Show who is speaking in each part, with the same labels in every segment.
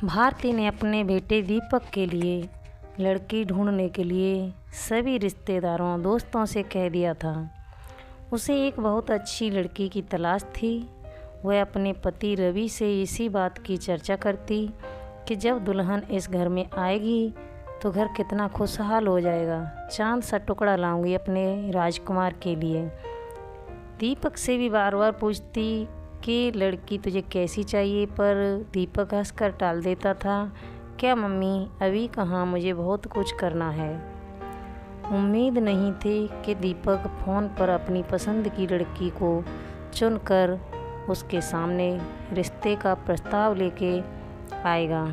Speaker 1: भारती ने अपने बेटे दीपक के लिए लड़की ढूंढने के लिए सभी रिश्तेदारों दोस्तों से कह दिया था। उसे एक बहुत अच्छी लड़की की तलाश थी। वह अपने पति रवि से इसी बात की चर्चा करती कि जब दुल्हन इस घर में आएगी तो घर कितना खुशहाल हो जाएगा। चांद सा टुकड़ा लाऊंगी अपने राजकुमार के लिए। दीपक से भी बार बार पूछती कि लड़की तुझे कैसी चाहिए, पर दीपक हंसकर टाल देता था। क्या मम्मी, अभी कहाँ, मुझे बहुत कुछ करना है। उम्मीद नहीं थी कि दीपक फ़ोन पर अपनी पसंद की लड़की को चुनकर उसके सामने रिश्ते का प्रस्ताव लेके आएगा।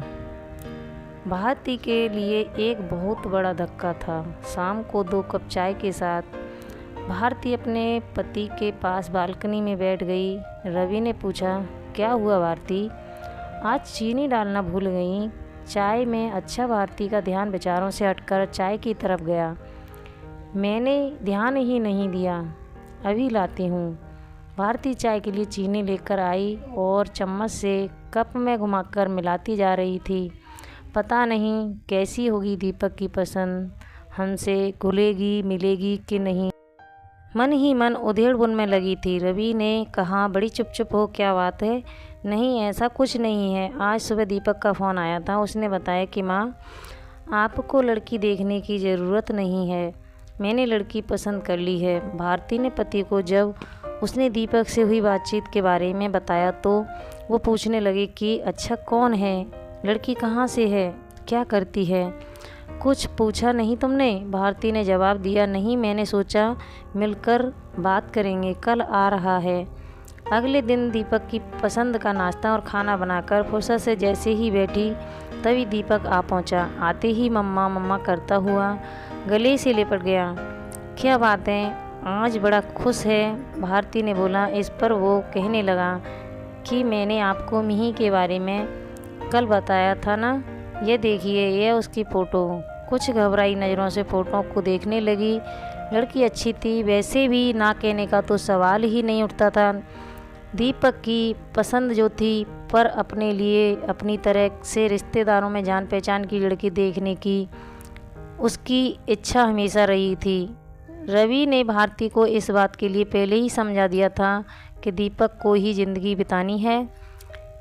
Speaker 1: भारती के लिए एक बहुत बड़ा धक्का था। शाम को 2 कप चाय के साथ भारती अपने पति के पास बालकनी में बैठ गई। रवि ने पूछा, क्या हुआ भारती, आज चीनी डालना भूल गई चाय में? अच्छा। भारती का ध्यान विचारों से हटकर चाय की तरफ गया। मैंने ध्यान ही नहीं दिया, अभी लाती हूँ। भारती चाय के लिए चीनी लेकर आई और चम्मच से कप में घुमाकर मिलाती जा रही थी। पता नहीं कैसी होगी दीपक की पसंद, हमसे घुलेगी मिलेगी कि नहीं। मन ही मन उधेड़-बुन में लगी थी। रवि ने कहा, बड़ी चुप हो, क्या बात है? नहीं, ऐसा कुछ नहीं है। आज सुबह दीपक का फ़ोन आया था। उसने बताया कि माँ, आपको लड़की देखने की ज़रूरत नहीं है, मैंने लड़की पसंद कर ली है। भारती ने पति को जब उसने दीपक से हुई बातचीत के बारे में बताया तो वो पूछने लगे कि अच्छा, कौन है लड़की, कहाँ से है, क्या करती है? कुछ पूछा नहीं तुमने? भारती ने जवाब दिया, नहीं, मैंने सोचा मिलकर बात करेंगे, कल आ रहा है। अगले दिन दीपक की पसंद का नाश्ता और खाना बनाकर फुर्सत से जैसे ही बैठी तभी दीपक आ पहुंचा। आते ही मम्मा मम्मा करता हुआ गले से लिपट गया। क्या बात है, आज बड़ा खुश है, भारती ने बोला। इस पर वो कहने लगा कि मैंने आपको मिही के बारे में कल बताया था ना, ये देखिए, ये उसकी फ़ोटो। कुछ घबराई नज़रों से फ़ोटो को देखने लगी। लड़की अच्छी थी, वैसे भी ना कहने का तो सवाल ही नहीं उठता था। दीपक की पसंद जो थी, पर अपने लिए अपनी तरह से रिश्तेदारों में जान पहचान की लड़की देखने की उसकी इच्छा हमेशा रही थी। रवि ने भारती को इस बात के लिए पहले ही समझा दिया था कि दीपक को ही ज़िंदगी बितानी है,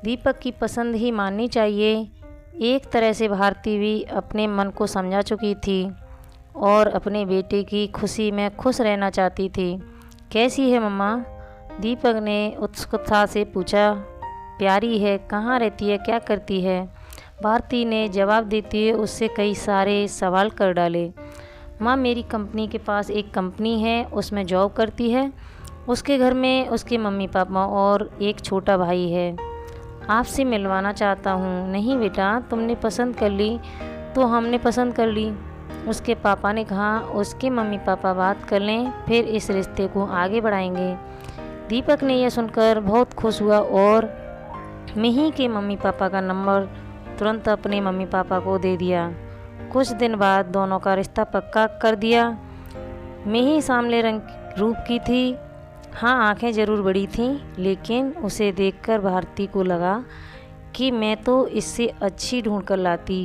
Speaker 1: दीपक की पसंद ही माननी चाहिए। एक तरह से भारती भी अपने मन को समझा चुकी थी और अपने बेटे की खुशी में खुश रहना चाहती थी। कैसी है मम्मा? दीपक ने उत्सुकता से पूछा। प्यारी है, कहाँ रहती है, क्या करती है? भारती ने जवाब देते हुए उससे कई सारे सवाल कर डाले। माँ, मेरी कंपनी के पास एक कंपनी है, उसमें जॉब करती है। उसके घर में उसके मम्मी पापा और एक छोटा भाई है। आपसे मिलवाना चाहता हूँ। नहीं बेटा, तुमने पसंद कर ली तो हमने पसंद कर ली, उसके पापा ने कहा। उसके मम्मी पापा बात कर लें, फिर इस रिश्ते को आगे बढ़ाएंगे। दीपक ने यह सुनकर बहुत खुश हुआ और मिही के मम्मी पापा का नंबर तुरंत अपने मम्मी पापा को दे दिया। कुछ दिन बाद दोनों का रिश्ता पक्का कर दिया। मिही सांवले रंग रूप की थी। हाँ, आंखें ज़रूर बड़ी थीं, लेकिन उसे देखकर भारती को लगा कि मैं तो इससे अच्छी ढूंढ कर लाती।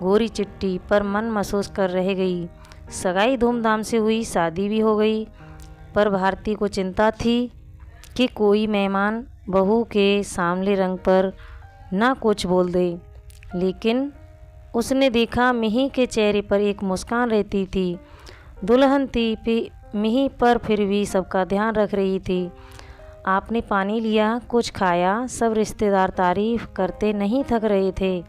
Speaker 1: गोरी चिट्टी, पर मन महसूस कर रह गई। सगाई धूमधाम से हुई, शादी भी हो गई, पर भारती को चिंता थी कि कोई मेहमान बहू के सांवले रंग पर ना कुछ बोल दे। लेकिन उसने देखा मिही के चेहरे पर एक मुस्कान रहती थी। दुल्हन थी मिही, पर फिर भी सबका ध्यान रख रही थी। आपने पानी लिया, कुछ खाया, सब रिश्तेदार तारीफ करते नहीं थक रहे थे।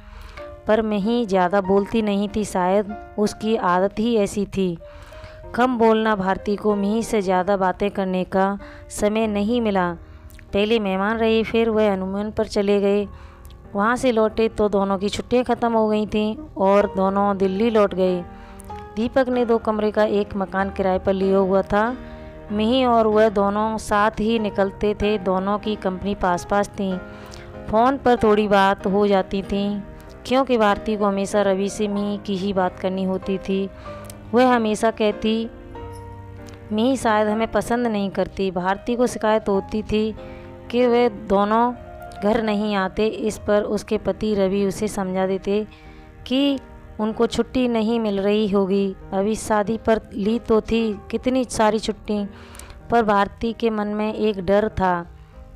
Speaker 1: पर मिही ज़्यादा बोलती नहीं थी, शायद उसकी आदत ही ऐसी थी। कम बोलना। भारती को मिही से ज़्यादा बातें करने का समय नहीं मिला। पहले मेहमान रहे, फिर वह हनीमून पर चले गए। वहाँ से लौटे तो दोनों की छुट्टियाँ ख़त्म हो गई थीं और दोनों दिल्ली लौट गए। दीपक ने 2 कमरे का एक मकान किराए पर लिया हुआ था। मिही और वह दोनों साथ ही निकलते थे। दोनों की कंपनी पास पास थी। फ़ोन पर थोड़ी बात हो जाती थी, क्योंकि भारती को हमेशा रवि से मिही की ही बात करनी होती थी। वह हमेशा कहती, मिही शायद हमें पसंद नहीं करती। भारती को शिकायत होती थी कि वे दोनों घर नहीं आते। इस पर उसके पति रवि उसे समझा देते कि उनको छुट्टी नहीं मिल रही होगी, अभी शादी पर ली तो थी कितनी सारी छुट्टी। पर भारती के मन में एक डर था,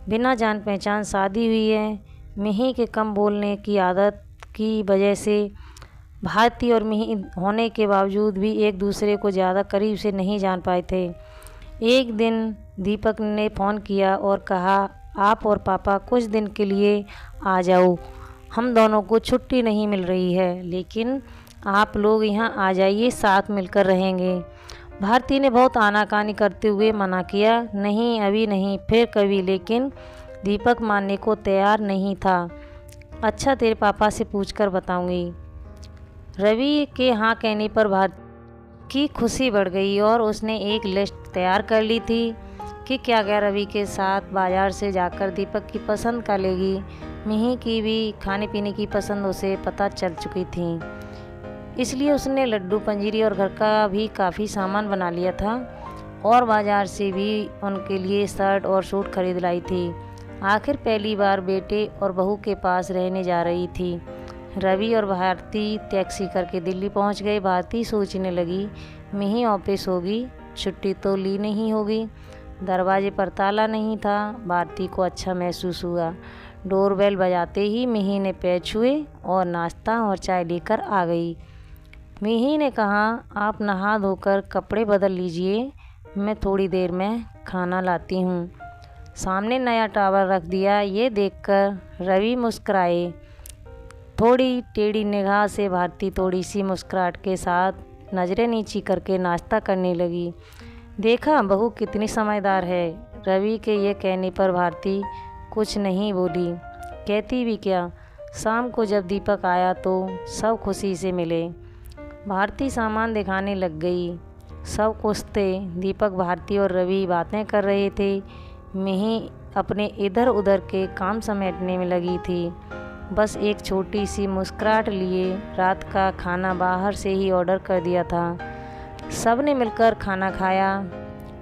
Speaker 1: बिना जान पहचान शादी हुई है। मिही के कम बोलने की आदत की वजह से भारती और मिही होने के बावजूद भी एक दूसरे को ज़्यादा करीब से नहीं जान पाए थे। एक दिन दीपक ने फ़ोन किया और कहा, आप और पापा कुछ दिन के लिए आ जाओ, हम दोनों को छुट्टी नहीं मिल रही है, लेकिन आप लोग यहाँ आ जाइए, साथ मिलकर रहेंगे। भारती ने बहुत आनाकानी करते हुए मना किया, नहीं अभी नहीं, फिर कभी। लेकिन दीपक मानने को तैयार नहीं था। अच्छा, तेरे पापा से पूछकर बताऊंगी। रवि के हाँ कहने पर भारती की खुशी बढ़ गई और उसने एक लिस्ट तैयार कर ली थी कि क्या क्या रवि के साथ बाज़ार से जाकर दीपक की पसंद का लेगी। मिही की भी खाने पीने की पसंद उसे पता चल चुकी थी, इसलिए उसने लड्डू, पंजीरी और घर का भी काफ़ी सामान बना लिया था और बाज़ार से भी उनके लिए शर्ट और सूट खरीद लाई थी। आखिर पहली बार बेटे और बहू के पास रहने जा रही थी। रवि और भारती टैक्सी करके दिल्ली पहुंच गए। भारती सोचने लगी, मिही ऑफिस होगी, छुट्टी तो ली नहीं होगी। दरवाजे पर ताला नहीं था। भारती को अच्छा महसूस हुआ। डोरबेल बजाते ही मिही ने पैर छुए और नाश्ता और चाय लेकर आ गई। मिही ने कहा, आप नहा धोकर कपड़े बदल लीजिए, मैं थोड़ी देर में खाना लाती हूँ। सामने नया टावल रख दिया। ये देखकर रवि मुस्कुराए। थोड़ी टेढ़ी निगाह से भारती थोड़ी सी मुस्कुराहट के साथ नज़रें नीची करके नाश्ता करने लगी। देखा बहू कितनी समझदार है। रवि के ये कहने पर भारती कुछ नहीं बोली। कहती भी क्या, शाम को जब दीपक आया तो सब खुशी से मिले। भारती सामान दिखाने लग गई। सब खुश थे। दीपक, भारती और रवि बातें कर रहे थे। मिही अपने इधर उधर के काम समेटने में लगी थी, बस एक छोटी सी मुस्कुराहट लिए। रात का खाना बाहर से ही ऑर्डर कर दिया था। सब ने मिलकर खाना खाया।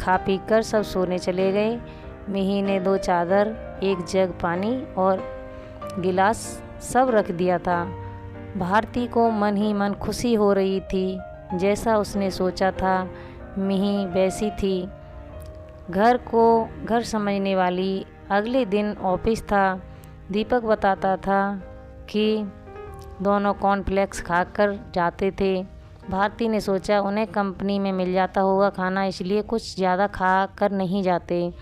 Speaker 1: खा पी कर सब सोने चले गए। मिही ने 2 चादर, 1 जग पानी और गिलास सब रख दिया था। भारती को मन ही मन खुशी हो रही थी। जैसा उसने सोचा था मिही वैसी थी, घर समझने वाली। अगले दिन ऑफिस था। दीपक बताता था कि दोनों कॉर्नफ्लेक्स खाकर जाते थे। भारती ने सोचा उन्हें कंपनी में मिल जाता होगा खाना, इसलिए कुछ ज़्यादा खा कर नहीं जाते।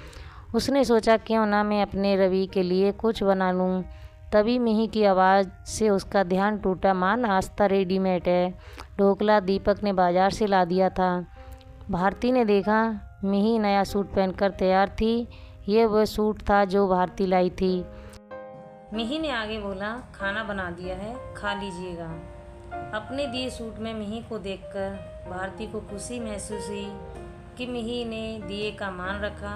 Speaker 1: उसने सोचा क्यों ना मैं अपने रवि के लिए कुछ बना लूँ। तभी मिही की आवाज़ से उसका ध्यान टूटा। माँ, नाश्ता रेडीमेड है, ढोकला दीपक ने बाज़ार से ला दिया था। भारती ने देखा मिही नया सूट पहनकर तैयार थी। ये वह सूट था जो भारती लाई थी। मिही ने आगे बोला, खाना बना दिया है, खा लीजिएगा। अपने दिए सूट में मिही को देखकर भारती को खुशी महसूस हुई कि मिही ने दिए का मान रखा।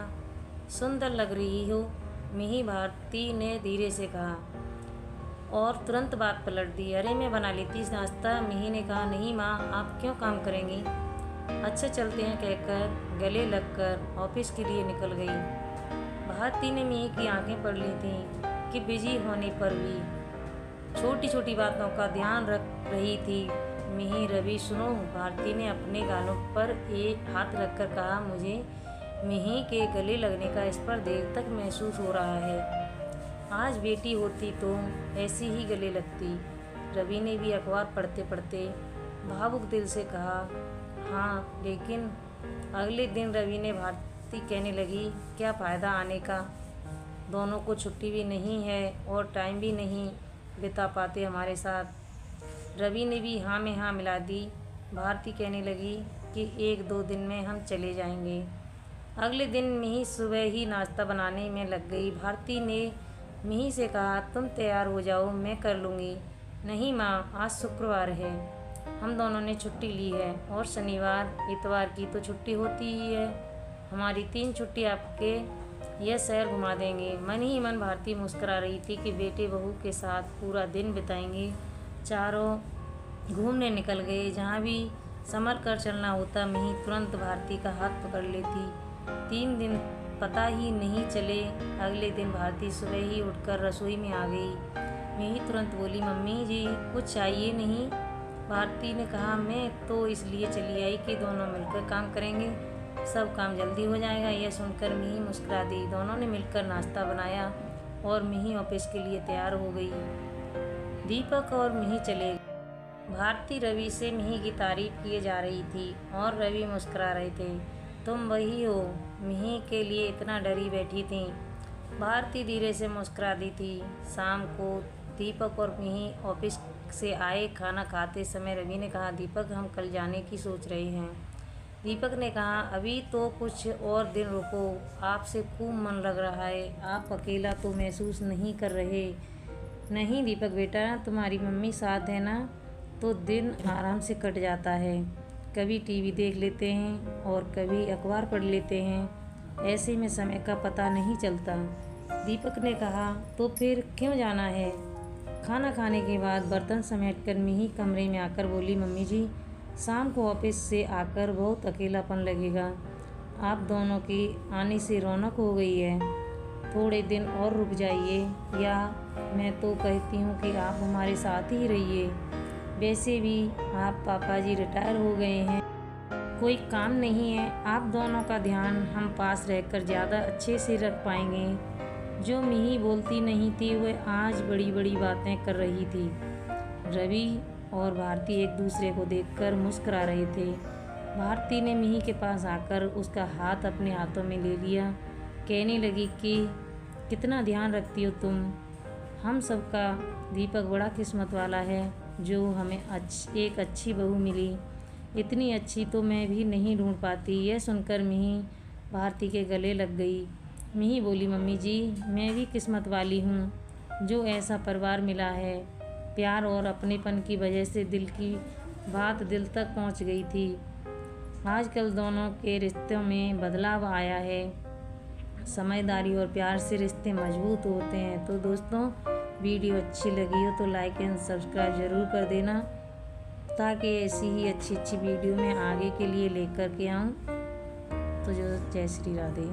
Speaker 1: सुंदर लग रही हो मिही, भारती ने धीरे से कहा और तुरंत बात पलट दी। अरे मैं बना लेती नाश्ता। मिही ने कहा, नहीं माँ, आप क्यों काम करेंगी। अच्छा चलते हैं कहकर गले लगकर ऑफिस के लिए निकल गई। भारती ने मिही की आंखें पढ़ ली थीं कि बिजी होने पर भी छोटी छोटी बातों का ध्यान रख रही थी। मिही, रवि सुनो। भारती ने अपने गालों पर एक हाथ रखकर कहा, मुझे मिही के गले लगने का इस पर देर तक महसूस हो रहा है। आज बेटी होती तो ऐसी ही गले लगती। रवि ने भी अखबार पढ़ते पढ़ते भावुक दिल से कहा, हाँ, लेकिन अगले दिन रवि ने भारती कहने लगी, क्या फ़ायदा आने का, दोनों को छुट्टी भी नहीं है और टाइम भी नहीं बिता पाते हमारे साथ। रवि ने भी हाँ में हाँ मिला दी। भारती कहने लगी कि 1-2 दिन में हम चले जाएंगे। अगले दिन मिही सुबह ही नाश्ता बनाने में लग गई। भारती ने मिही से कहा, तुम तैयार हो जाओ, मैं कर लूँगी। नहीं माँ, आज शुक्रवार है, हम दोनों ने छुट्टी ली है और शनिवार इतवार की तो छुट्टी होती ही है। हमारी 3 छुट्टी आपके यह शहर घुमा देंगे। मन ही मन भारती मुस्कुरा रही थी कि बेटे बहू के साथ पूरा दिन बिताएंगे। चारों घूमने निकल गए। जहाँ भी संभल कर चलना होता मिही तुरंत भारती का हाथ पकड़ लेती। 3 दिन पता ही नहीं चले। अगले दिन भारती सुबह ही उठकर रसोई में आ गई। मिही तुरंत बोली, मम्मी जी कुछ चाहिए नहीं? भारती ने कहा, मैं तो इसलिए चली आई कि दोनों मिलकर काम करेंगे, सब काम जल्दी हो जाएगा। यह सुनकर मिही मुस्कुरा दी। दोनों ने मिलकर नाश्ता बनाया और मिही ऑफिस के लिए तैयार हो गई। दीपक और मिही चले गए। भारती रवि से मिही की तारीफ किए जा रही थी और रवि मुस्कुरा रहे थे। तुम वही हो? मिही के लिए इतना डरी बैठी थी। भारती धीरे से मुस्कुरा दी थी। शाम को दीपक और मिही ऑफिस से आए। खाना खाते समय रवि ने कहा, दीपक हम कल जाने की सोच रहे हैं। दीपक ने कहा, अभी तो कुछ और दिन रुको, आपसे खूब मन लग रहा है, आप अकेला तो महसूस नहीं कर रहे? नहीं दीपक बेटा, तुम्हारी मम्मी साथ है ना, तो दिन आराम से कट जाता है। कभी टीवी देख लेते हैं और कभी अखबार पढ़ लेते हैं, ऐसे में समय का पता नहीं चलता। दीपक ने कहा, तो फिर क्यों जाना है? खाना खाने के बाद बर्तन समेटकर मिही कमरे में आकर बोली, मम्मी जी शाम को ऑफिस से आकर बहुत अकेलापन लगेगा। आप दोनों की आने से रौनक हो गई है, थोड़े दिन और रुक जाइए, या मैं तो कहती हूँ कि आप हमारे साथ ही रहिए। वैसे भी आप पापा जी रिटायर हो गए हैं, कोई काम नहीं है, आप दोनों का ध्यान हम पास रहकर ज़्यादा अच्छे से रख पाएंगे। जो मिही बोलती नहीं थी वह आज बड़ी बड़ी बातें कर रही थी। रवि और भारती एक दूसरे को देखकर मुस्कुरा रहे थे। भारती ने मिही के पास आकर उसका हाथ अपने हाथों में ले लिया। कहने लगी कि कितना ध्यान रखती हो तुम हम सबका। दीपक बड़ा किस्मत वाला है जो हमें एक अच्छी बहू मिली। इतनी अच्छी तो मैं भी नहीं ढूंढ पाती। यह सुनकर मिही भारती के गले लग गई। मिही बोली, मम्मी जी मैं भी किस्मत वाली हूँ जो ऐसा परिवार मिला है। प्यार और अपनेपन की वजह से दिल की बात दिल तक पहुँच गई थी। आजकल दोनों के रिश्तों में बदलाव आया है। समझदारी और प्यार से रिश्ते मजबूत होते हैं। तो दोस्तों, वीडियो अच्छी लगी हो तो लाइक एंड सब्सक्राइब ज़रूर कर देना, ताकि ऐसी ही अच्छी अच्छी वीडियो मैं आगे के लिए लेकर के आऊँ। तो जय श्री राधे।